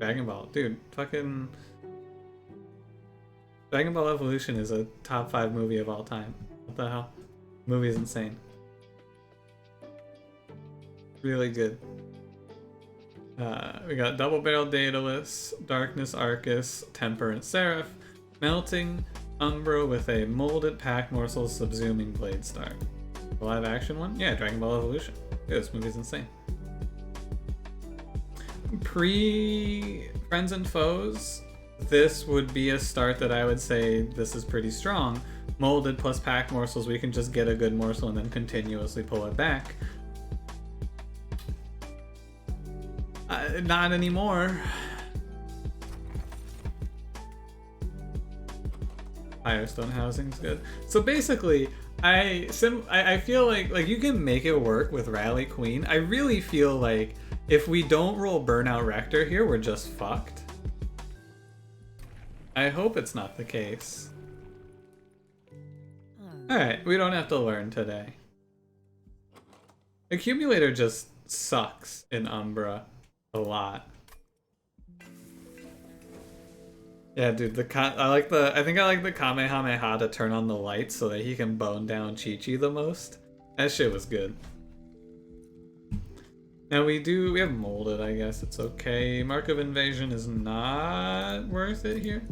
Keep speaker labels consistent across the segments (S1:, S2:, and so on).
S1: Dragon Ball. Dude, fucking... Dragon Ball Evolution is a top 5 movie of all time. What the hell? The movie is insane. Really good. We got Double Barrel Daedalus, Darkness Arcus, Temperance Seraph, Melting Umbra with a molded pack morsel subsuming blade star. The live action one? Yeah, Dragon Ball Evolution. Yeah, this movie's insane. Pre Friends and Foes, this would be a start that I would say this is pretty strong. Molded plus pack morsels, we can just get a good morsel and then continuously pull it back. Not anymore. Firestone housing's good. So basically, I feel like you can make it work with Rally Queen. I really feel like if we don't roll Burnout Rector here, we're just fucked. I hope it's not the case. Alright, we don't have to learn today. Accumulator just sucks in Umbra a lot. Yeah, dude, I think I like the Kamehameha to turn on the lights so that he can bone down Chi-Chi the most. That shit was good. Now we have molded, I guess it's okay. Mark of Invasion is not worth it here.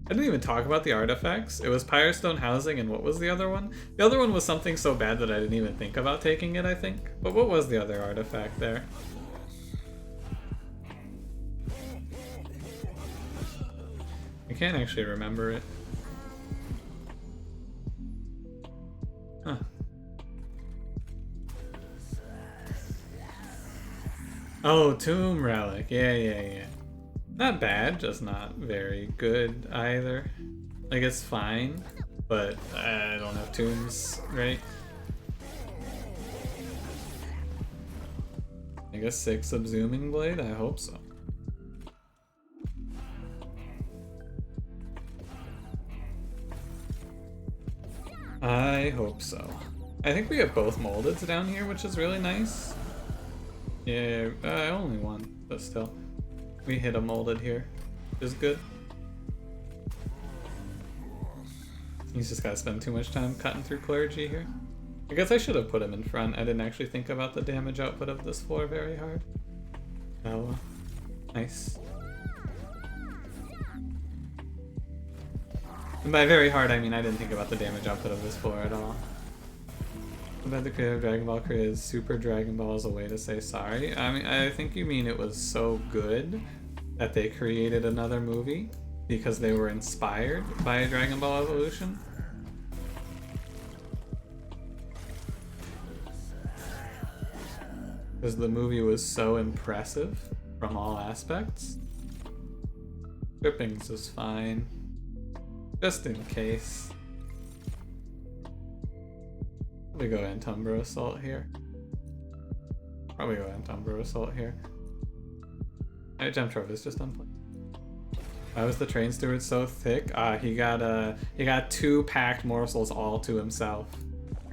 S1: I didn't even talk about the artifacts. It was Firestone Housing, and what was the other one? The other one was something so bad that I didn't even think about taking it, I think. But what was the other artifact there? I can't actually remember it. Huh. Oh, Tomb Relic. Yeah. Not bad, just not very good either. Like, it's fine, but I don't have tombs, right? I guess 6 Subsuming Blade? I hope so. I hope so. I think we have both moldeds down here, which is really nice. Yeah, only one, but still. We hit a molded here, which is good. He's just gotta spend too much time cutting through clergy here. I guess I should have put him in front. I didn't actually think about the damage output of this floor very hard. Oh, nice. And by very hard, I mean I didn't think about the damage output of this floor at all. About the creative Dragon Ball Kriz, Super Dragon Ball is a way to say sorry. I mean, I think you mean it was so good that they created another movie because they were inspired by Dragon Ball Evolution. Because the movie was so impressive from all aspects. Drippings is fine. Just in case. Probably go Antumbra Assault here. Gem Trove is just unplayed. Why was the Train Steward so thick? He got 2 packed morsels all to himself.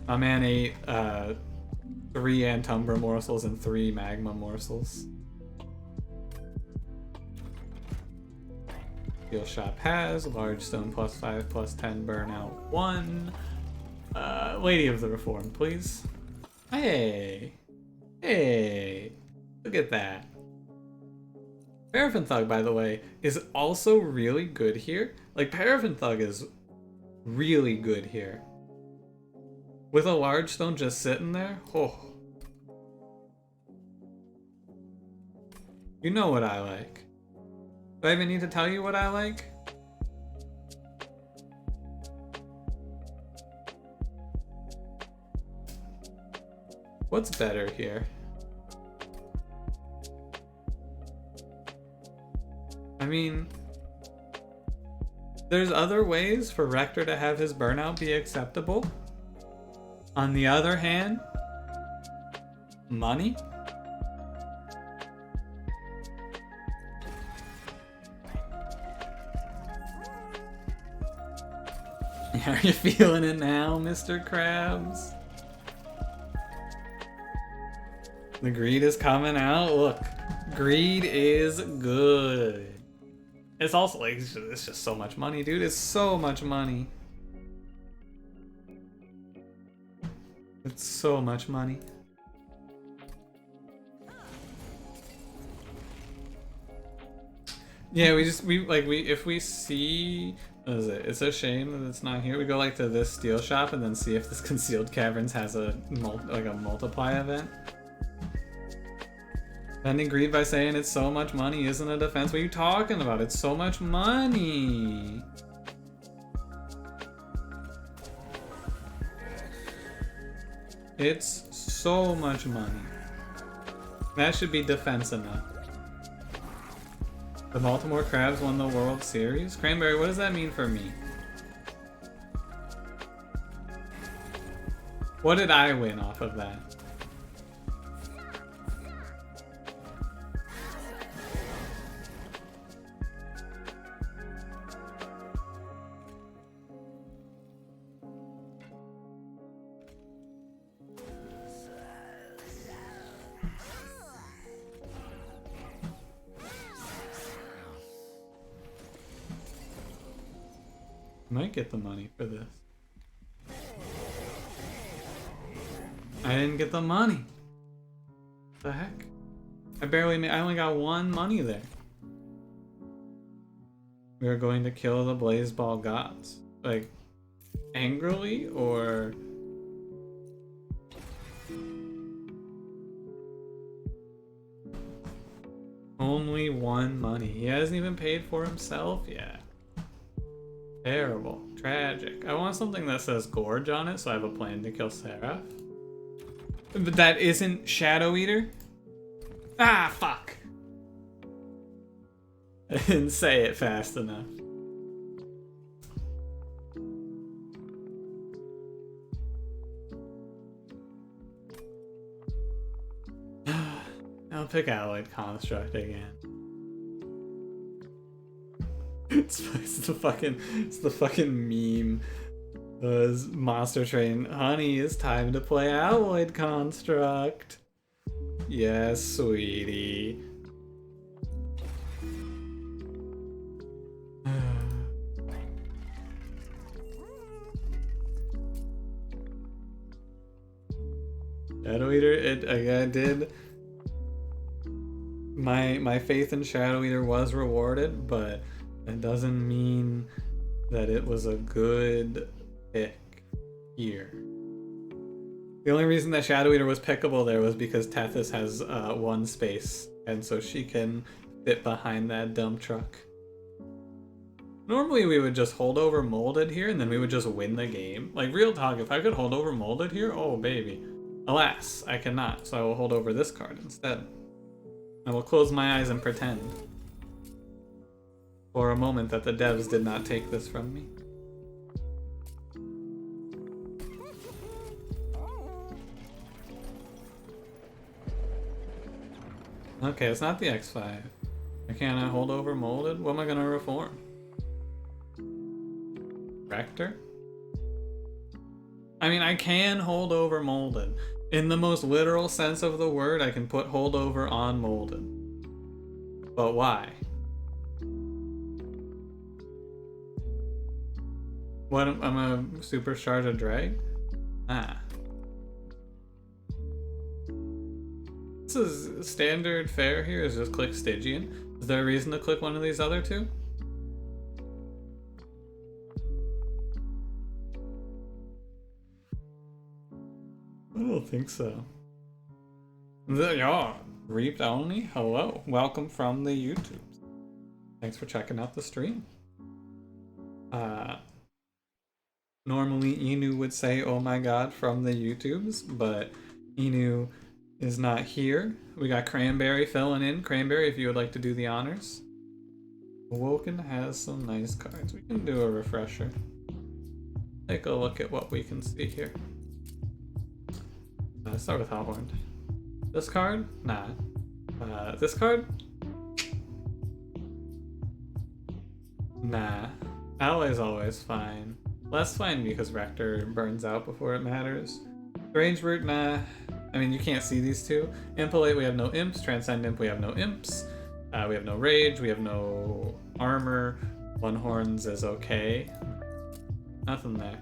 S1: My man ate 3 Antumbra morsels and 3 magma morsels. Steel Shop has large stone +5 +10 burnout 1. Lady of the Reform, please. Hey, look at that. Paraffin Thug, by the way, is also really good here. Like, Paraffin Thug is really good here. With a large stone just sitting there, oh. You know what I like. Do I even need to tell you what I like? What's better here? I mean, there's other ways for Rector to have his burnout be acceptable. On the other hand, money? Are you feeling it now, Mr. Krabs? The greed is coming out. Look, Greed is good. It's also like, it's just so much money, dude. It's so much money. It's so much money. Yeah, if we see, what is it? It's a shame that it's not here. We go like to this steel shop and then see if this concealed caverns has a multiply event. Spending greed by saying it's so much money isn't a defense. What are you talking about? It's so much money. It's so much money. That should be defense enough. The Baltimore Crabs won the World Series? Cranberry, what does that mean for me? What did I win off of that? Might get the money for this. I didn't get the money. What the heck? I only got one money there. We are going to kill the Blazeball gods. Like, angrily or... Only one money. He hasn't even paid for himself yet. Terrible. Tragic. I want something that says Gorge on it, so I have a plan to kill Seraph. But that isn't Shadow Eater? Ah, fuck! I didn't say it fast enough. I'll pick Alloyed Construct again. It's the fucking meme. Monster Train. Honey, it's time to play Alloyed Construct. Yes, sweetie. Shadow Eater, I did. My faith in Shadow Eater was rewarded, but that doesn't mean that it was a good pick here. The only reason that Shadow Eater was pickable there was because Tethys has one space, and so she can fit behind that dump truck. Normally we would just hold over Molded here, and then we would just win the game. Like, real talk, if I could hold over Molded here, oh baby. Alas, I cannot, so I will hold over this card instead. I will close my eyes and pretend for a moment that the devs did not take this from me. Okay, it's not the X5. I cannot hold over Molded. What am I gonna reform? Rector? I mean, I can hold over Molded. In the most literal sense of the word, I can put hold over on Molded. But why? What, I'm a supercharge a drag? Ah. This is standard fare here, is just click Stygian. Is there a reason to click one of these other two? I don't think so. Yeah, Reaped only? Hello, welcome from the YouTubes. Thanks for checking out the stream. Normally Inu would say, oh my god, from the YouTubes, but Inu is not here. We got Cranberry filling in. Cranberry, if you would like to do the honors. Awoken has some nice cards. We can do a refresher. Take a look at what we can see here. Let's start with Hellhorn. This card? Nah. This card? Nah. Alloy's always fine. Less fine because Rector burns out before it matters. Range Root? Nah. I mean, you can't see these two. Impolate, we have no imps. Transcend Imp, we have no imps. We have no rage, we have no armor. One horns is okay. Nothing there.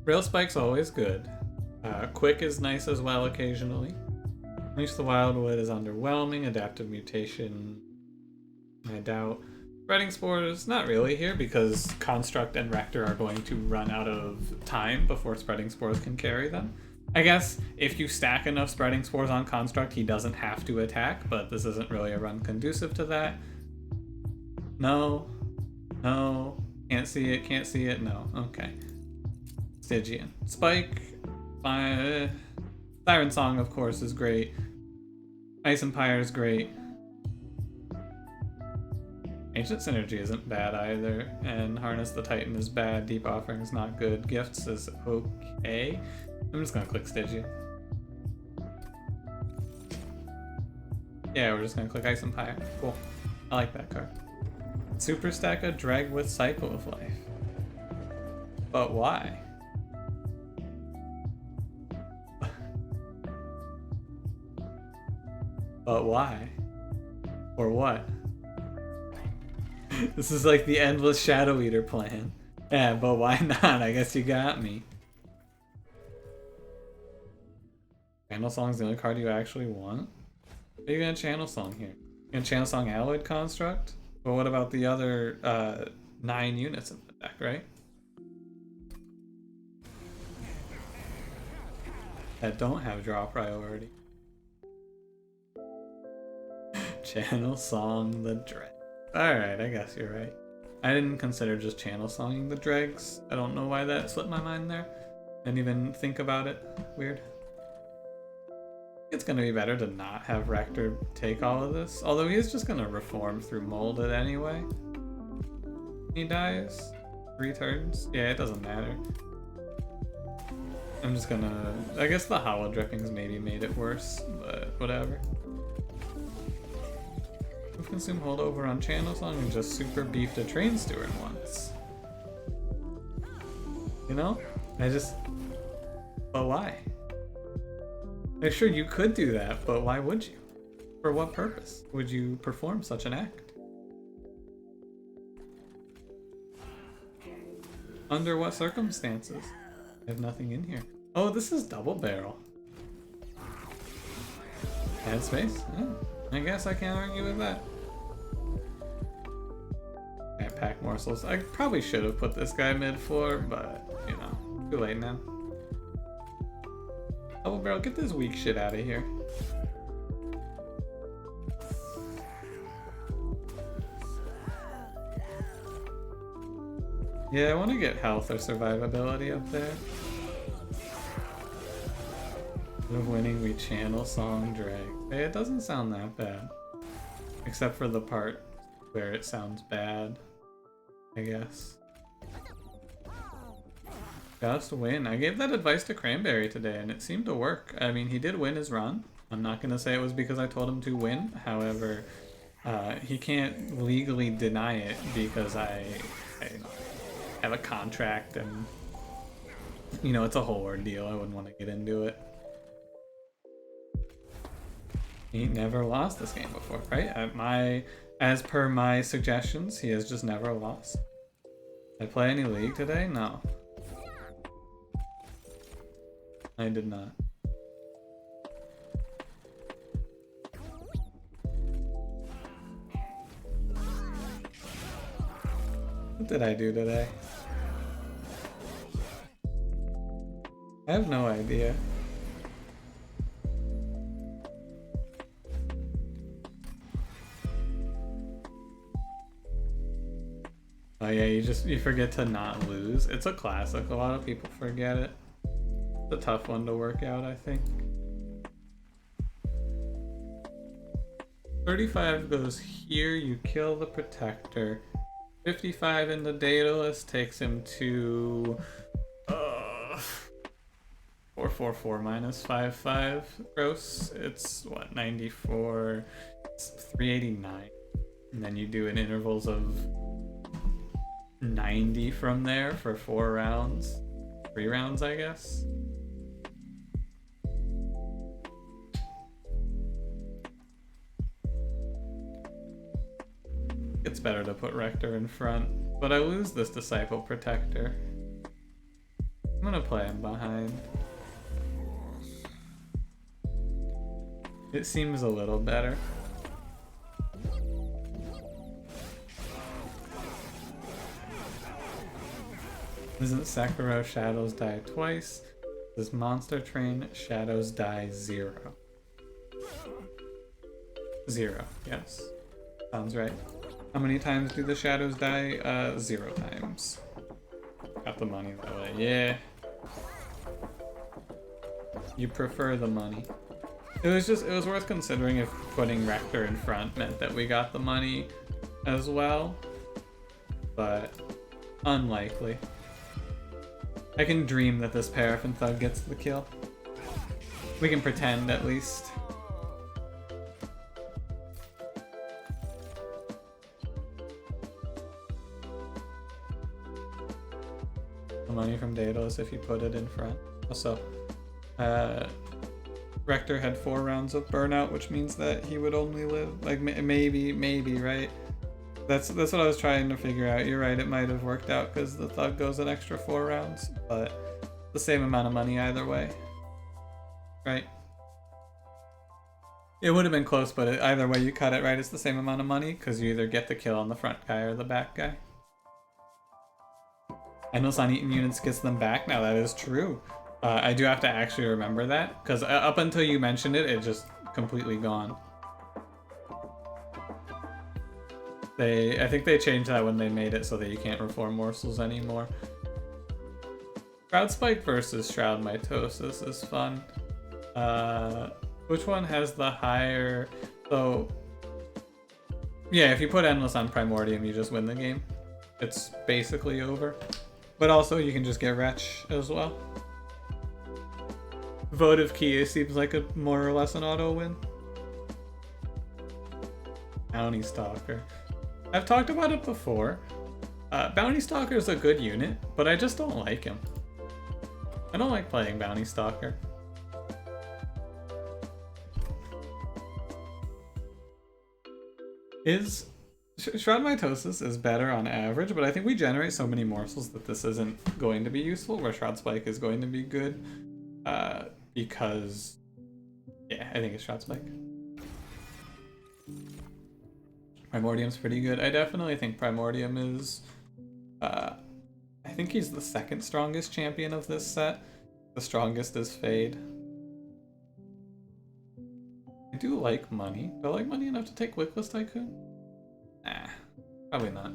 S1: Rail Spike's always good. Quick is nice as well occasionally. Unleash the Wildwood is underwhelming. Adaptive Mutation, I doubt. Spreading Spores, not really here because Construct and Rector are going to run out of time before Spreading Spores can carry them. I guess if you stack enough Spreading Spores on Construct, he doesn't have to attack, but this isn't really a run conducive to that. No. No. Can't see it, can't see it, no. Okay. Stygian. Spike. Siren Song, of course, is great. Ice Empire is great. Ancient Synergy isn't bad either, and Harness the Titan is bad. Deep Offering is not good. Gifts is okay. I'm just gonna click Stygian. Yeah, we're just gonna click Ice Empire. Cool. I like that card. Super stack a Dreg with Cycle of Life. But why? But why? Or what? This is like the endless Shadow Eater plan. Yeah, but why not? I guess you got me. Channel Song's the only card you actually want? Are you gonna Channel Song here? You gonna Channel Song Alloyed Construct? But what about the other 9 units of the deck, right? That don't have draw priority. Channel Song the Dread. Alright, I guess you're right. I didn't consider just Channel Songing the Dregs. I don't know why that slipped my mind there. Didn't even think about it. Weird. It's gonna be better to not have Rector take all of this. Although he is just gonna reform through Molded anyway. He dies 3 turns. Yeah, it doesn't matter. I'm just gonna... I guess the Hollow Drippings maybe made it worse, but whatever. We've consumed Holdover on Channel Song and just super beefed a Train Steward once. You know? But why? I'm sure you could do that, but why would you? For what purpose would you perform such an act? Under what circumstances? I have nothing in here. Oh, this is Double Barrel. Add space? Oh, I guess I can't argue with that. Can't pack morsels. I probably should have put this guy mid-floor, but, you know, too late now. Double Barrel, get this weak shit out of here. Yeah, I want to get health or survivability up there. Instead of winning, we Channel Song Drag. Hey, it doesn't sound that bad. Except for the part where it sounds bad, I guess. Just win. I gave that advice to Cranberry today and it seemed to work. I mean, he did win his run. I'm not going to say it was because I told him to win. However, he can't legally deny it because I have a contract and, you know, it's a whole ordeal. I wouldn't want to get into it. He never lost this game before, right? As per my suggestions, he has just never lost. Did I play any League today? No. I did not. What did I do today? I have no idea. Oh yeah, you forget to not lose. It's a classic. A lot of people forget it. It's a tough one to work out, I think. 35 goes here, you kill the Protector. 55 in the Daedalus takes him to 444 minus 55 gross. It's what, 94? It's 389. And then you do in intervals of 90 from there for 4 rounds. 3 rounds, I guess. It's better to put Rector in front, but I lose this Disciple Protector. I'm gonna play him behind. It seems a little better. Doesn't Sekiro Shadows die twice? Does Monster Train Shadows die 0? 0, yes. Sounds right. How many times do the shadows die? 0 times. Got the money that way. Yeah. You prefer the money. It was worth considering if putting Rector in front meant that we got the money as well. But unlikely. I can dream that this Paraffin Thug gets the kill. We can pretend at least. The money from Daedalus if you put it in front. Also, Rector had 4 rounds of Burnout, which means that he would only live, like, maybe, right? That's what I was trying to figure out. You're right, it might have worked out because the Thug goes an extra 4 rounds, but the same amount of money either way. Right? It would have been close, but either way you cut it, right? It's the same amount of money because you either get the kill on the front guy or the back guy. Endless on eaten units gets them back. Now that is true. I do have to actually remember that because up until you mentioned it, it just completely gone. I think they changed that when they made it so that you can't reform morsels anymore. Shroud Spike versus Shroud Mitosis is fun. Which one has the higher? So yeah, if you put Endless on Primordium, you just win the game. It's basically over. But also, you can just get Wretch as well. Votive Kia seems like a more or less an auto win. Bounty Stalker. I've talked about it before. Bounty Stalker is a good unit, but I just don't like him. I don't like playing Bounty Stalker. Shroud Mitosis is better on average, but I think we generate so many morsels that this isn't going to be useful, where Shroud Spike is going to be good. Because, yeah, I think it's Shroud Spike. Primordium's pretty good. I definitely think Primordium is, I think he's the 2nd strongest champion of this set. The strongest is Fade. I do like money. Do I like money enough to take Wickless Tycoon? Nah, probably not.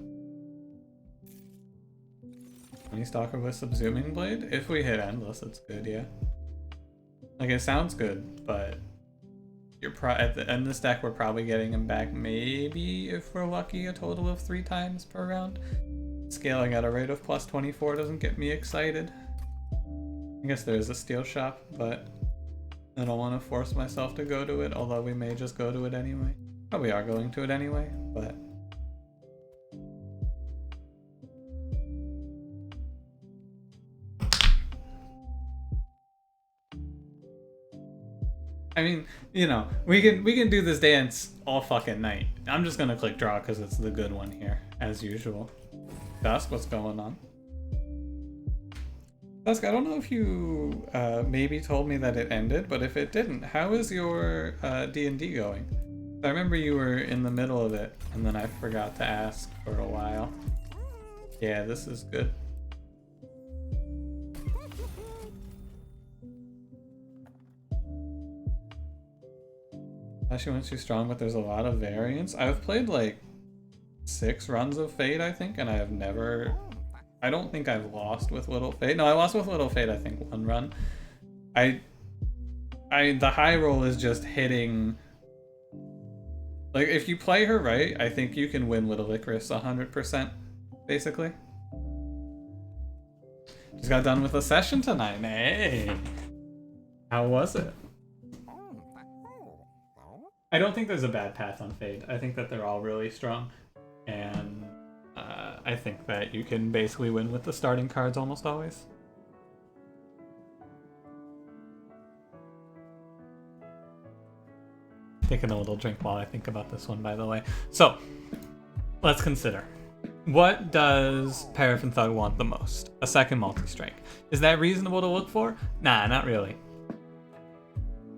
S1: Money Stalker with Subsuming Blade? If we hit Endless, it's good, yeah. Like, it sounds good, but you're at the end of this deck, we're probably getting him back maybe, if we're lucky, a total of 3 times per round. Scaling at a rate of plus 24 doesn't get me excited. I guess there is a steel shop, but I don't want to force myself to go to it, although we may just go to it anyway. Probably are going to it anyway, but... I mean, you know, we can do this dance all fucking night. I'm just gonna click draw because it's the good one here, as usual. Dusk, what's going on? Dusk, I don't know if you maybe told me that it ended, but if it didn't, how is your D&D going? I remember you were in the middle of it, and then I forgot to ask for a while. Yeah, this is good. She went too strong, but there's a lot of variance. I've played like 6 runs of Fate, I think, and I have never... I don't think I've lost with Little Fate. No, I lost with Little Fate, I think, 1 run. The high roll is just hitting... Like, if you play her right, I think you can win Little Icarus 100%, basically. Just got done with a session tonight. Hey! How was it? I don't think there's a bad path on Fade. I think that they're all really strong. And I think that you can basically win with the starting cards almost always. Taking a little drink while I think about this one, by the way. So, let's consider. What does Paraffin Thug want the most? A second multi-strike. Is that reasonable to look for? Nah, not really.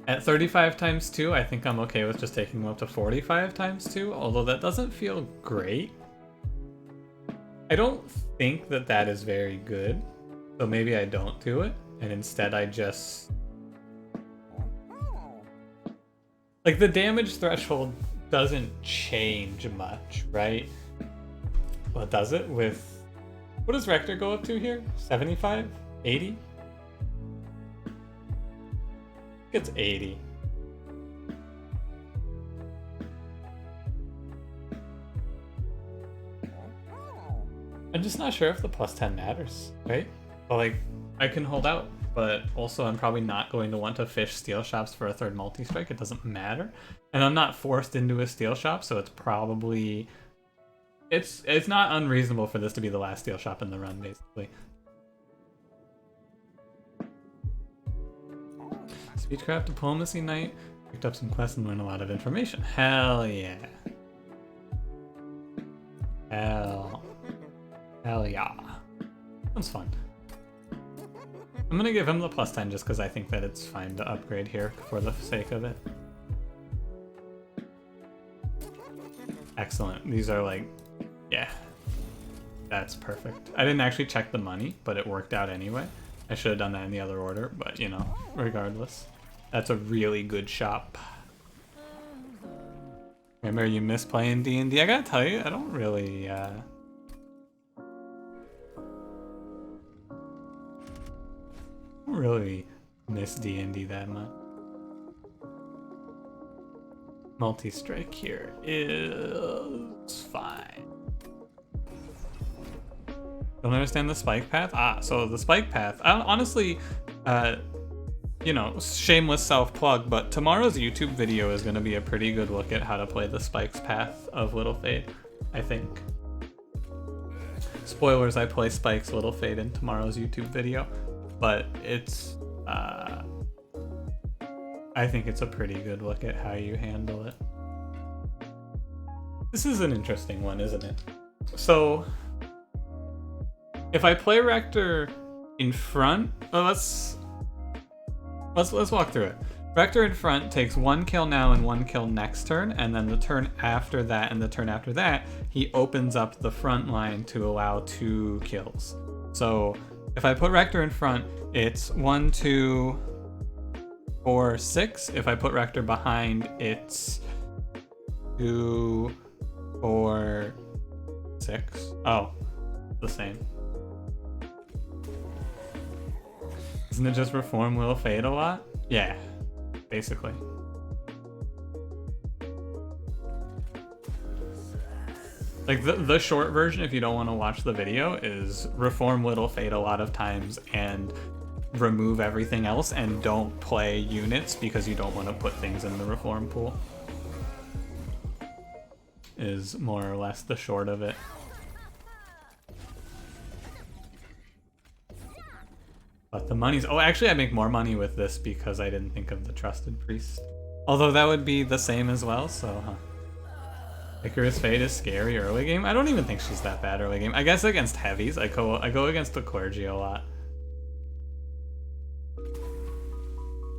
S1: At 35 times 2, I think I'm okay with just taking him up to 45 times 2, although that doesn't feel great. I don't think that that is very good, so maybe I don't do it, and instead I just... Like, the damage threshold doesn't change much, right? Well, does it with... What does Rector go up to here? 75? 80? It's 80. I'm just not sure if the plus 10 matters, right? But like, I can hold out, but also I'm probably not going to want to fish steel shops for a third multi-strike. It doesn't matter. And I'm not forced into a steel shop, so it's probably... It's not unreasonable for this to be the last steel shop in the run, basically. Speechcraft Diplomacy Night. Picked up some quests and learned a lot of information. Hell yeah. Hell yeah. That's fun. I'm gonna give him the plus 10 just because I think that it's fine to upgrade here for the sake of it. Excellent. These are like, yeah. That's perfect. I didn't actually check the money, but it worked out anyway. I should have done that in the other order, but you know, regardless. That's a really good shop. Remember, you miss playing D&D? I gotta tell you, I don't really, miss D&D that much. Multi-strike here is fine. Don't understand the spike path? Ah, so the spike path, honestly, you know, shameless self-plug, but tomorrow's YouTube video is going to be a pretty good look at how to play the spikes path of Little Fade, I think. Spoilers, I play Spikes Little Fade in tomorrow's YouTube video, but it's, I think it's a pretty good look at how you handle it. This is an interesting one, isn't it? So, if I play Rector in front, let's walk through it. Rector in front takes 1 kill now and 1 kill next turn, and then the turn after that and the turn after that, he opens up the front line to allow 2 kills. So if I put Rector in front, it's 1, 2, 4, 6. If I put Rector behind, it's 2, 4, 6. Oh, the same. Isn't it just Reform Will Fade a lot? Yeah, basically. Like the short version, if you don't want to watch the video, is Reform Little Fade a lot of times and remove everything else and don't play units because you don't want to put things in the Reform pool. Is more or less the short of it. But the money's... Oh, actually I make more money with this because I didn't think of the Trusted Priest. Although that would be the same as well, so huh. Icarus Fate is scary early game. I don't even think she's that bad early game. I guess against heavies, I go against the clergy a lot.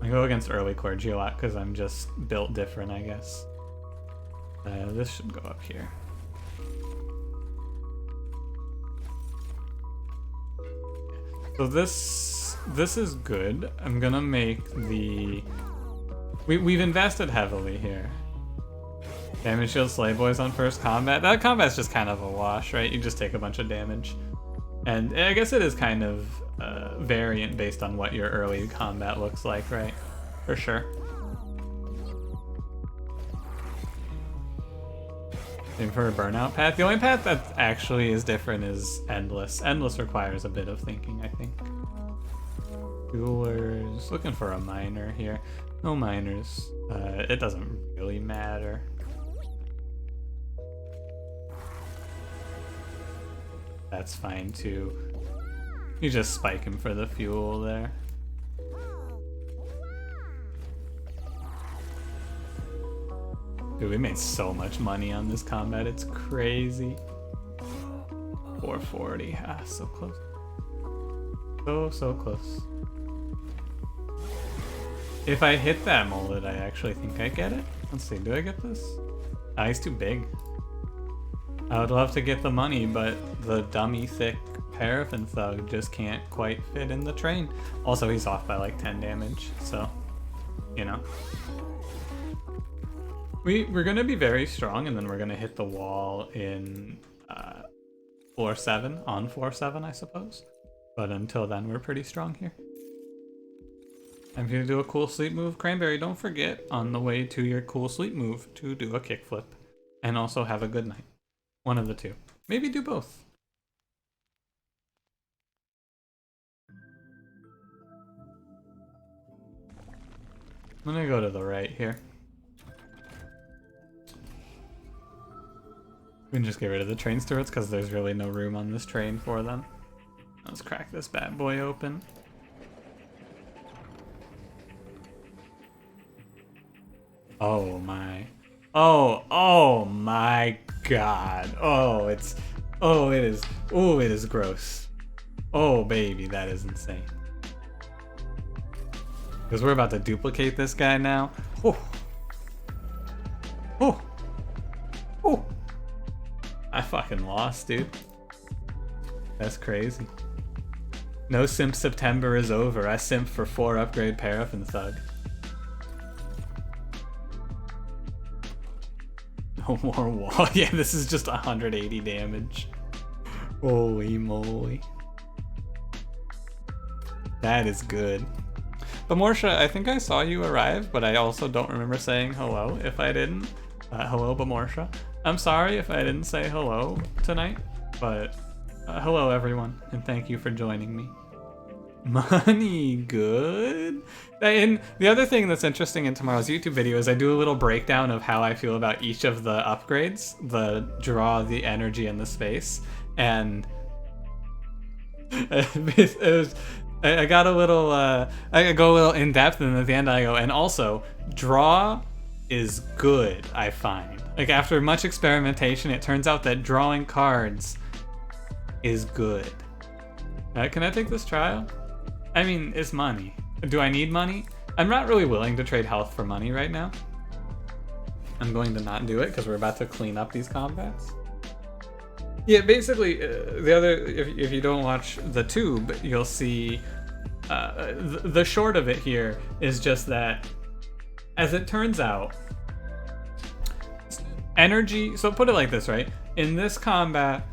S1: I go against early clergy a lot because I'm just built different, I guess. This should go up here. So this is good. I'm gonna make the... We've invested heavily here. Damage shield Slay Boys on first combat. That combat's just kind of a wash, right? You just take a bunch of damage. And I guess it is kind of variant based on what your early combat looks like, right? For sure. Same for a Burnout path. The only path that actually is different is Endless. Endless requires a bit of thinking, I think. Duelers. Looking for a miner here. No miners. It doesn't really matter. That's fine too. You just spike him for the fuel there. Dude, we made so much money on this combat, it's crazy. 440, ah, so close. So close. If I hit that molded, I actually think I get it. Let's see, do I get this? Ah, he's too big. I would love to get the money, but the dummy thick Paraffin thug just can't quite fit in the train. Also, he's off by like 10 damage, so, you know. We're gonna be very strong, and then we're gonna hit the wall in floor 7, on floor 7, I suppose. But until then, we're pretty strong here. I'm going to do a cool sleep move. Cranberry, don't forget on the way to your cool sleep move to do a kickflip. And also have a good night. One of the two. Maybe do both. I'm going to go to the right here. We can just get rid of the train stewards because there's really no room on this train for them. Let's crack this bad boy open. Oh my. Oh my god. It is gross. Oh baby, that is insane. Because we're about to duplicate this guy now. Oh. I fucking lost, dude. That's crazy. No simp September is over. I simped for 4 upgrade Paraffin Thug. No more wall. Yeah, this is just 180 damage. Holy moly. That is good. But Morsel, I think I saw you arrive, but I also don't remember saying hello if I didn't. Hello, Morsel. I'm sorry if I didn't say hello tonight, but hello everyone, and thank you for joining me. Money, good. And the other thing that's interesting in tomorrow's YouTube video is I do a little breakdown of how I feel about each of the upgrades, the draw, the energy, and the space. And I got a little, I go a little in depth, and at the end I go, and also draw is good, I find. Like after much experimentation, it turns out that drawing cards is good. Can I take this trial? I mean, it's money. Do I need money? I'm not really willing to trade health for money right now. I'm going to not do it because we're about to clean up these combats. Yeah, basically, the other, if you don't watch the tube, you'll see the short of it here is just that, as it turns out, energy, so put it like this, right? In this combat,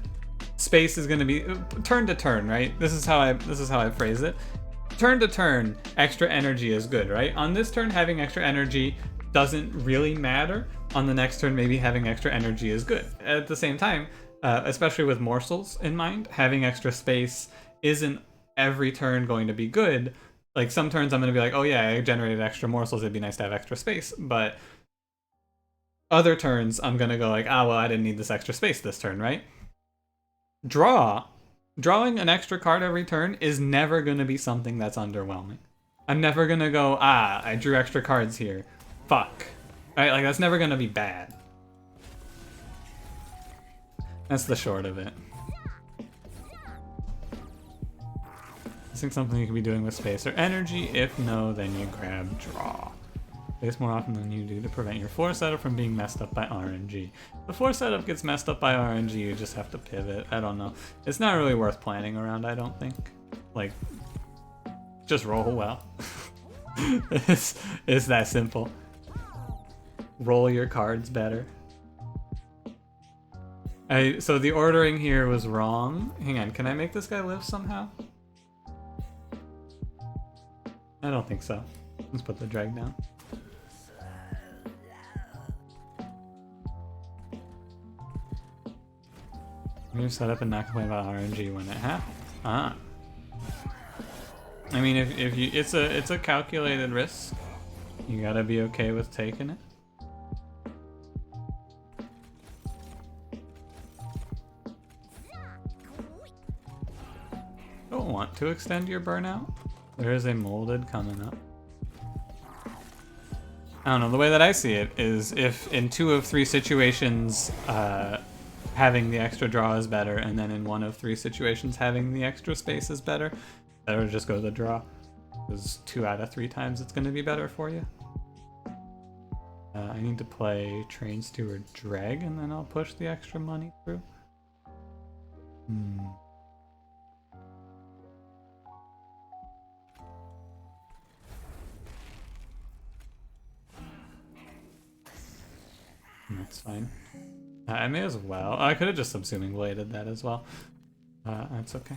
S1: space is going to be turn to turn, right? This is how I phrase it. Turn to turn, extra energy is good, right? On this turn, having extra energy doesn't really matter. On the next turn, maybe having extra energy is good. At the same time, especially with morsels in mind, having extra space isn't every turn going to be good. Like some turns I'm going to be like, oh yeah, I generated extra morsels, it'd be nice to have extra space. But other turns I'm going to go like, well, I didn't need this extra space this turn, right? Drawing an extra card every turn is never going to be something that's underwhelming. I'm never going to go, I drew extra cards here. Fuck. Right? Like, that's never going to be bad. That's the short of it. I think something you could be doing with space or energy. If no, then you grab draw. Space more often than you do to prevent your 4 setup from being messed up by RNG. The 4 setup gets messed up by RNG, you just have to pivot. I don't know. It's not really worth planning around, I don't think. Like, just roll well. It's that simple. Roll your cards better. So the ordering here was wrong. Hang on, can I make this guy live somehow? I don't think so. Let's put the drag down. You set up and not complain about RNG when it happens. I mean, if you, it's a calculated risk. You gotta be okay with taking it. Don't want to extend your burnout. There is a molded coming up. I don't know, the way that I see it is if in 2 of 3 situations having the extra draw is better, and then in 1 of 3 situations having the extra space is better, better to just go the draw. Because 2 out of 3 times it's going to be better for you. I need to play Train Steward Dreg, and then I'll push the extra money through. That's fine. I may as well. I could have just Subsuming Bladed that as well. That's okay.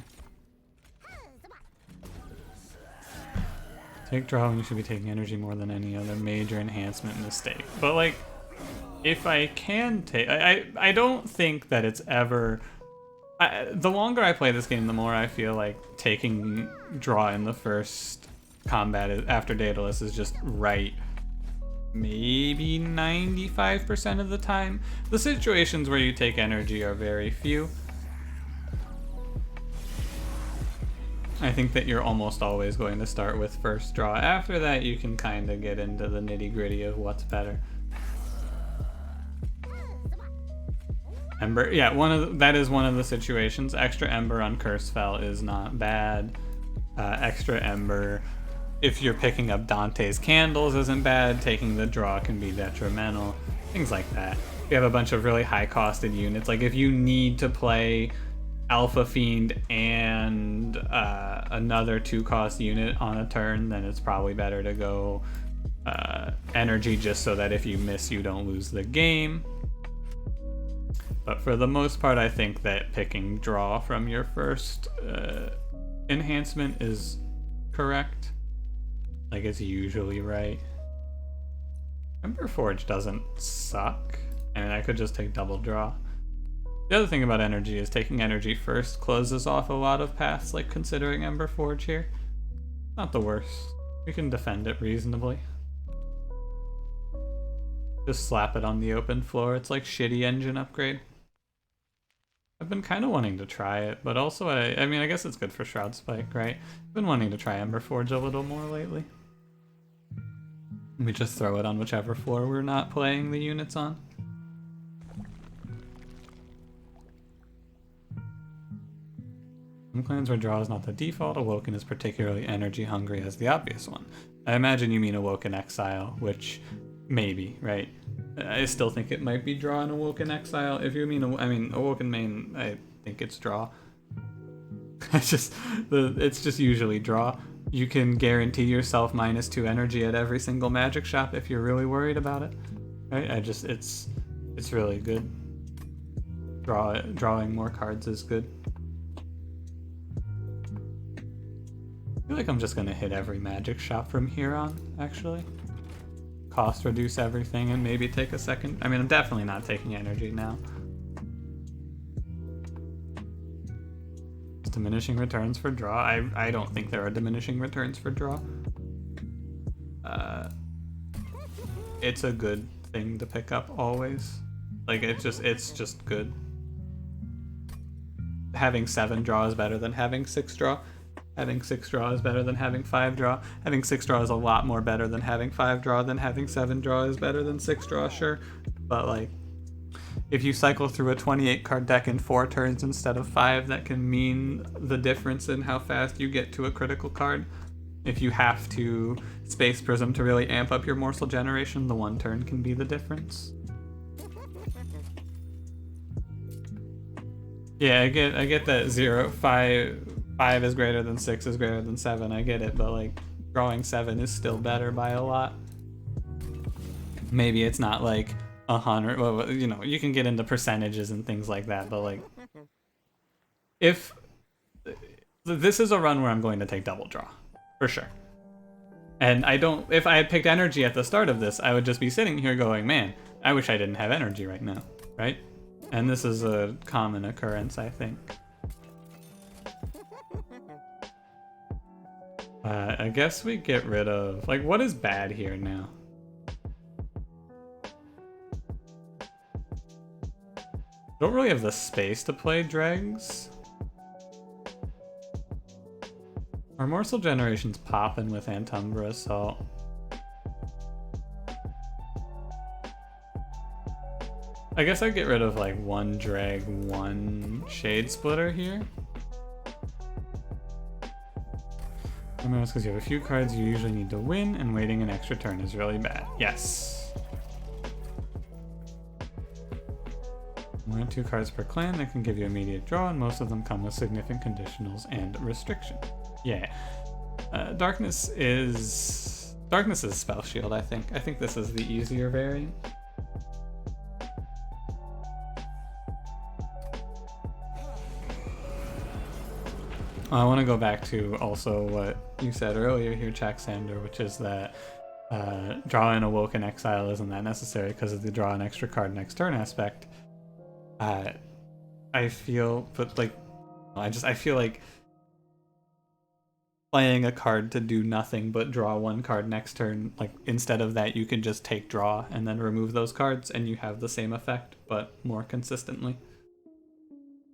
S1: Take draw when you should be taking energy more than any other major enhancement mistake. But like, if I can take... I don't think that it's ever... the longer I play this game, the more I feel like taking draw in the first combat after Daedalus is just right. Maybe 95% of the time. The situations where you take energy are very few. I think that you're almost always going to start with first draw. After that, you can kind of get into the nitty-gritty of what's better. Ember, yeah, that is one of the situations. Extra Ember on Curse Fell is not bad. Extra Ember, if you're picking up Dante's Candles, isn't bad. Taking the draw can be detrimental. Things like that. You have a bunch of really high-costed units. Like if you need to play Alpha Fiend and another 2-cost unit on a turn, then it's probably better to go energy just so that if you miss, you don't lose the game. But for the most part, I think that picking draw from your first enhancement is correct. Like, it's usually right. Ember Forge doesn't suck. I mean, I could just take double draw. The other thing about energy is taking energy first closes off a lot of paths, like considering Ember Forge here. Not the worst. We can defend it reasonably. Just slap it on the open floor. It's like shitty engine upgrade. I've been kind of wanting to try it, but also I mean, I guess it's good for Shroud Spike, right? I've been wanting to try Ember Forge a little more lately. We just throw it on whichever floor we're not playing the units on. Some clans where draw is not the default, Awoken is particularly energy hungry as the obvious one. I imagine you mean Awoken Exile, which maybe, right? I still think it might be draw and Awoken Exile. If you mean, Awoken main, I think it's draw. It's just usually draw. You can guarantee yourself -2 energy at every single magic shop if you're really worried about it. Right? It's really good. Drawing more cards is good. I feel like I'm just gonna hit every magic shop from here on, actually. Cost reduce everything and maybe take a second. I mean, I'm definitely not taking energy now. Diminishing returns for draw. I don't think there are diminishing returns for draw. It's a good thing to pick up always. Like it's just good. Having 7 draw is better than having 6 draw. Having 6 draw is better than having 5 draw. Having 6 draw is a lot more better than having 5 draw. Than having 7 draw is better than 6 draw, sure. But like, if you cycle through a 28 card deck in 4 turns instead of 5, that can mean the difference in how fast you get to a critical card. If you have to Space Prism to really amp up your Morsel generation, the 1 turn can be the difference. Yeah, I get that 5 is greater than 6 is greater than 7, I get it, but like, drawing 7 is still better by a lot. Maybe it's not like 100, well, you know, you can get into percentages and things like that, but like, if this is a run where I'm going to take double draw, for sure. And if I had picked energy at the start of this, I would just be sitting here going, man, I wish I didn't have energy right now, right? And this is a common occurrence, I think. I guess we get rid of, like, what is bad here now? Don't really have the space to play dregs. Our Morsel generation's popping with Umbra Assault. I guess I'd get rid of like 1 drag, 1 shade splitter here. Remember, it's because you have a few cards you usually need to win, and waiting an extra turn is really bad. Yes. 1 or 2 cards per clan that can give you immediate draw, and most of them come with significant conditionals and restriction. Yeah. Darkness is Spell Shield, I think. I think this is the easier variant. I want to go back to also what you said earlier here, Chaxander, which is that draw in Awoken Exile isn't that necessary because of the draw an extra card next turn aspect. I feel, but like, I feel like playing a card to do nothing but draw 1 card next turn, like instead of that you can just take draw and then remove those cards and you have the same effect but more consistently.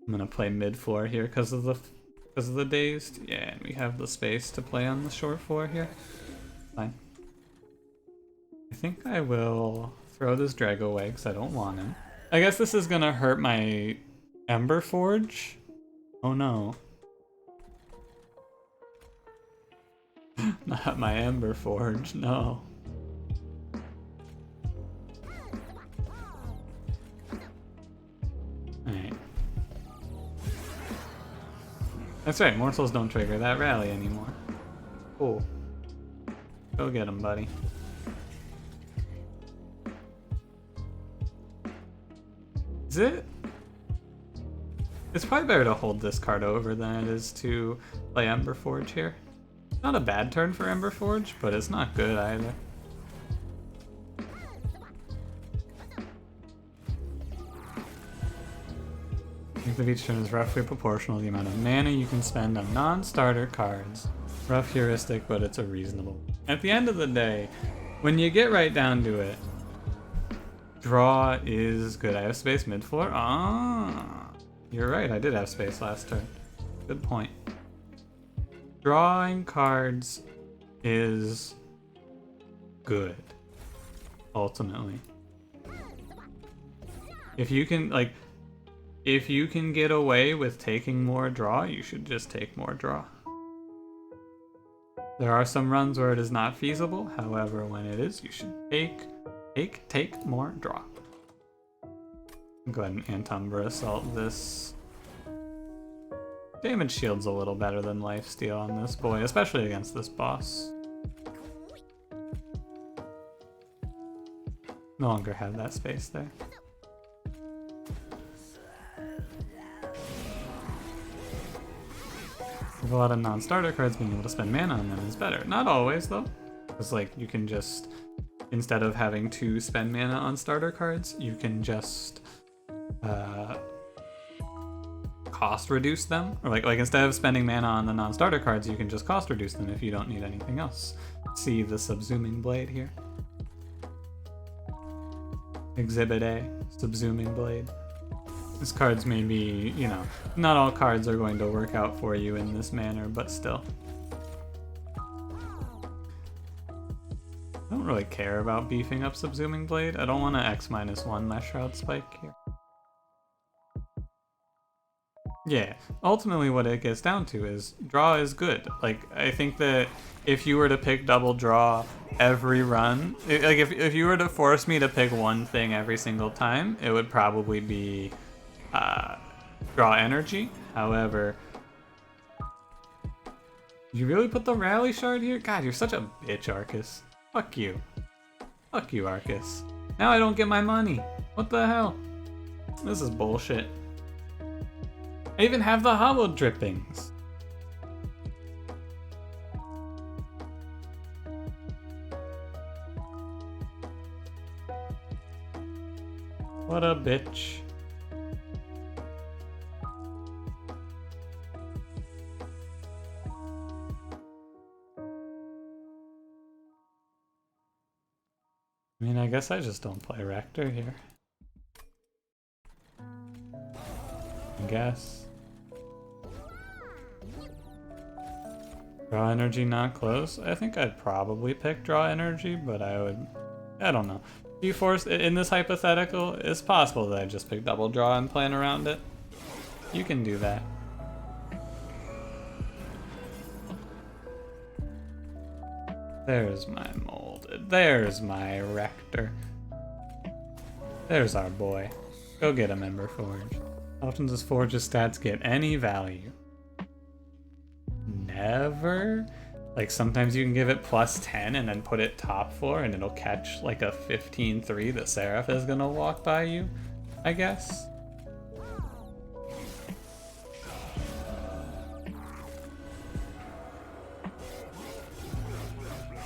S1: I'm gonna play mid floor here because of the dazed. Yeah, and we have the space to play on the short floor here. Fine. I think I will throw this drag away because I don't want him. I guess this is gonna hurt my Ember Forge. Oh no. Not my Ember Forge, no. Alright. That's right, Morsels don't trigger that rally anymore. Cool. Go get him, buddy. Is it? It's probably better to hold this card over than it is to play Ember Forge here. Not a bad turn for Ember Forge, but it's not good either. Length of each turn is roughly proportional to the amount of mana you can spend on non-starter cards. Rough heuristic, but it's a reasonable. At the end of the day, when you get right down to it, draw is good. I have space mid-floor. Ah, you're right, I did have space last turn. Good point. Drawing cards is good, ultimately. If you can, like, if you can get away with taking more draw, you should just take more draw. There are some runs where it is not feasible, however, when it is, you should take more draw. Go ahead and Umbra assault this. Damage shield's a little better than lifesteal on this boy, especially against this boss. No longer have that space there. With a lot of non-starter cards, being able to spend mana on them is better. Not always, though. Because, like, you can just, instead of having to spend mana on starter cards, you can just cost reduce them. Or like instead of spending mana on the non-starter cards, you can just cost reduce them if you don't need anything else. See the subsuming blade here. Exhibit A, subsuming blade. These cards may be, you know, not all cards are going to work out for you in this manner, but still. I don't really care about beefing up subsuming blade. I don't want to X-1 Mesh Shroud Spike here. Yeah, ultimately what it gets down to is draw is good. Like, I think that if you were to pick double draw every run, like if you were to force me to pick one thing every single time, it would probably be draw energy. However, you really put the rally shard here? God, you're such a bitch, Arcus. Fuck you. Fuck you, Arcus. Now I don't get my money. What the hell? This is bullshit. I even have the hollow drippings. What a bitch. I mean, I guess I just don't play Rector here. I guess. Draw energy not close? I think I'd probably pick draw energy, but I don't know. You force in this hypothetical, it's possible that I just pick double draw and plan around it. You can do that. There's my molded. There's my rector. There's our boy. Go get him, Ember Forge. How often does Forge's stats get any value? Never? Like sometimes you can give it plus 10 and then put it top 4 and it'll catch like a 15-3 that Seraph is gonna walk by you, I guess.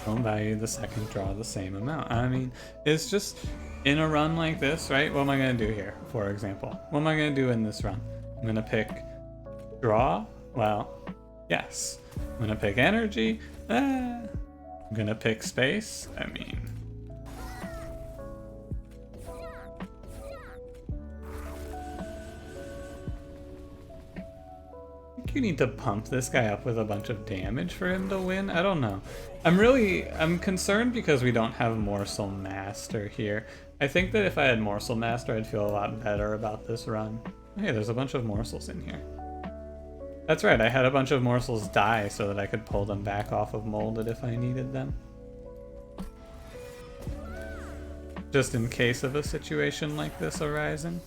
S1: Don't value the second draw the same amount. I mean, it's just in a run like this, right? What am I gonna do here, for example? What am I gonna do in this run? I'm gonna pick draw? Well, yes. I'm gonna pick energy. I'm gonna pick space. I mean, I think you need to pump this guy up with a bunch of damage for him to win. I don't know. I'm concerned because we don't have Morsel Master here. I think that if I had Morsel Master, I'd feel a lot better about this run. Hey, there's a bunch of morsels in here. That's right, I had a bunch of morsels die so that I could pull them back off of molded if I needed them. Just in case of a situation like this arising.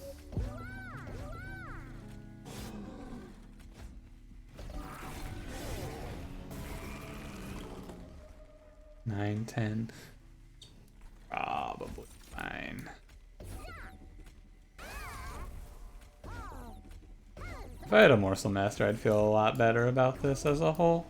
S1: Nine, 10. Probably fine. If I had a Morsel Master, I'd feel a lot better about this as a whole.